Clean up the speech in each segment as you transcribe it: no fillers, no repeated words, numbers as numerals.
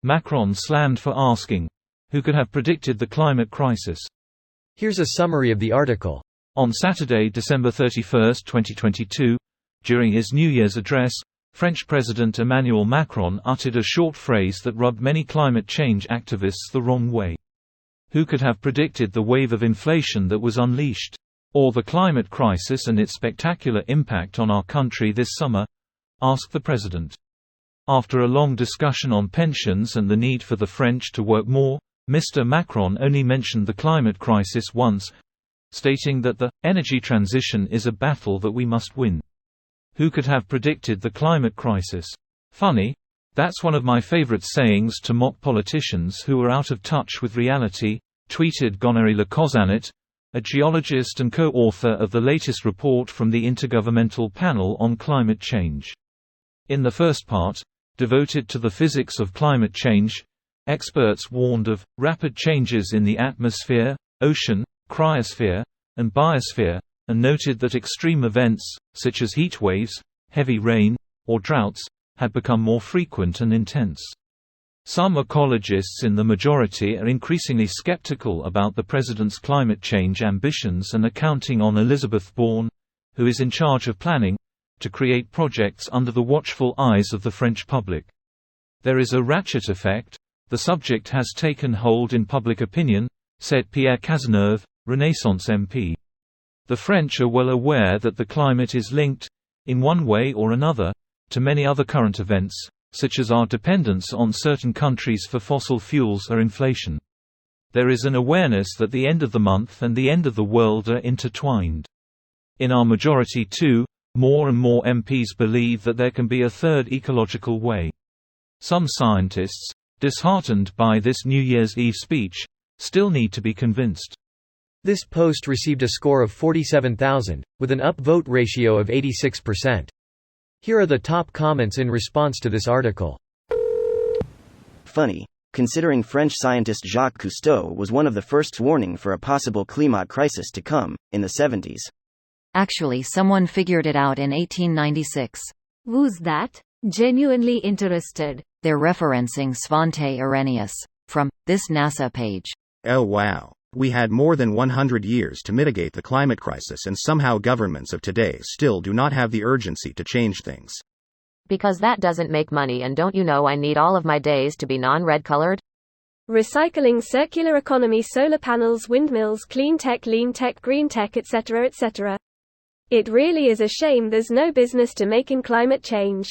Macron slammed for asking, "Who could have predicted the climate crisis?" Here's a summary of the article. On Saturday, December 31, 2022, during his New Year's address, French President Emmanuel Macron uttered a short phrase that rubbed many climate change activists the wrong way. Who could have predicted the wave of inflation that was unleashed? Or the climate crisis and its spectacular impact on our country this summer? Asked the president. After a long discussion on pensions and the need for the French to work more, Mr. Macron only mentioned the climate crisis once, stating that the energy transition is a battle that we must win. Who could have predicted the climate crisis? Funny, that's one of my favorite sayings to mock politicians who are out of touch with reality, tweeted Gonary Lecausanet, a geologist and co-author of the latest report from the Intergovernmental Panel on Climate Change. In the first part, devoted to the physics of climate change, experts warned of rapid changes in the atmosphere, ocean, cryosphere, and biosphere, and noted that extreme events, such as heat waves, heavy rain, or droughts, had become more frequent and intense. Some ecologists in the majority are increasingly skeptical about the president's climate change ambitions and are counting on Elizabeth Borne, who is in charge of planning, to create projects under the watchful eyes of the French public. There is a ratchet effect. The subject has taken hold in public opinion, said Pierre Cazeneuve, Renaissance MP. The French are well aware that the climate is linked, in one way or another, to many other current events, such as our dependence on certain countries for fossil fuels or inflation. There is an awareness that the end of the month and the end of the world are intertwined. In our majority too, more and more MPs believe that there can be a third ecological way. Some scientists, disheartened by this New Year's Eve speech, still need to be convinced. This post received a score of 47,000, with an upvote ratio of 86%. Here are the top comments in response to this article. Funny, considering French scientist Jacques Cousteau was one of the first warning for a possible climate crisis to come, in the 70s. Actually, someone figured it out in 1896. Who's that? Genuinely interested. They're referencing Svante Arrhenius. From this NASA page. Oh wow. We had more than 100 years to mitigate the climate crisis, and somehow governments of today still do not have the urgency to change things. Because that doesn't make money, and don't you know I need all of my days to be non-red colored? Recycling, circular economy, solar panels, windmills, clean tech, lean tech, green tech, etc., etc. It really is a shame there's no business to making climate change.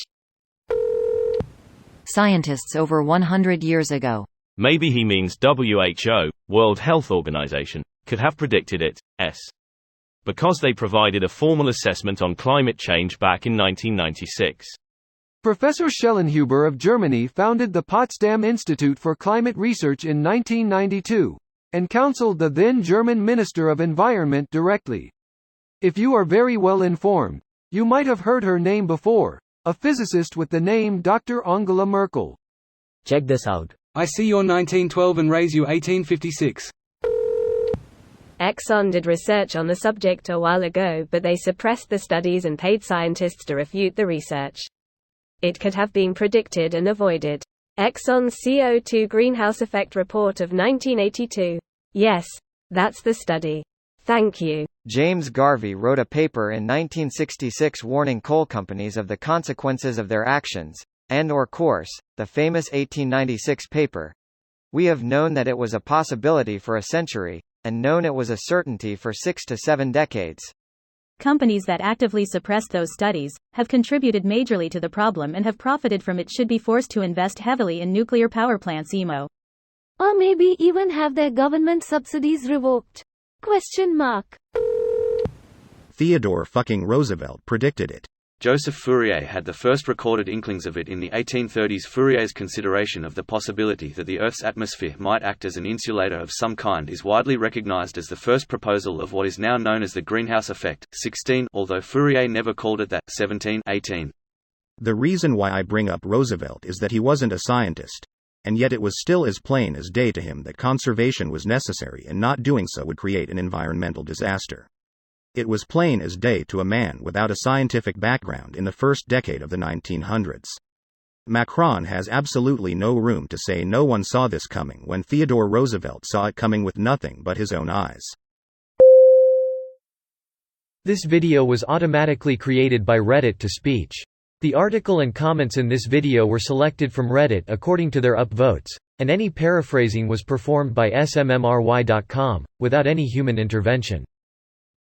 Scientists over 100 years ago. Maybe he means WHO, World Health Organization, could have predicted it, because they provided a formal assessment on climate change back in 1996. Professor Schellenhuber of Germany founded the Potsdam Institute for Climate Research in 1992, and counseled the then German Minister of Environment directly. If you are very well informed, you might have heard her name before, a physicist with the name Dr. Angela Merkel. Check this out. I see your 1912 and raise you 1856. Exxon did research on the subject a while ago, but they suppressed the studies and paid scientists to refute the research. It could have been predicted and avoided. Exxon's CO2 greenhouse effect report of 1982. Yes, that's the study. Thank you. James Garvey wrote a paper in 1966 warning coal companies of the consequences of their actions, and/or course, the famous 1896 paper. We have known that it was a possibility for a century, and known it was a certainty for 6 to 7 decades. Companies that actively suppressed those studies have contributed majorly to the problem and have profited from it should be forced to invest heavily in nuclear power plants. Or maybe even have their government subsidies revoked? Theodore fucking Roosevelt predicted it. Joseph Fourier had the first recorded inklings of it in the 1830s. Fourier's consideration of the possibility that the Earth's atmosphere might act as an insulator of some kind is widely recognized as the first proposal of what is now known as the greenhouse effect. 16, although Fourier never called it that. 17, 18. The reason why I bring up Roosevelt is that he wasn't a scientist, and yet it was still as plain as day to him that conservation was necessary, and not doing so would create an environmental disaster. It was plain as day to a man without a scientific background in the first decade of the 1900s. Macron has absolutely no room to say no one saw this coming when Theodore Roosevelt saw it coming with nothing but his own eyes. This video was automatically created by Reddit to speech. The article and comments in this video were selected from Reddit according to their upvotes, and any paraphrasing was performed by smmry.com, without any human intervention.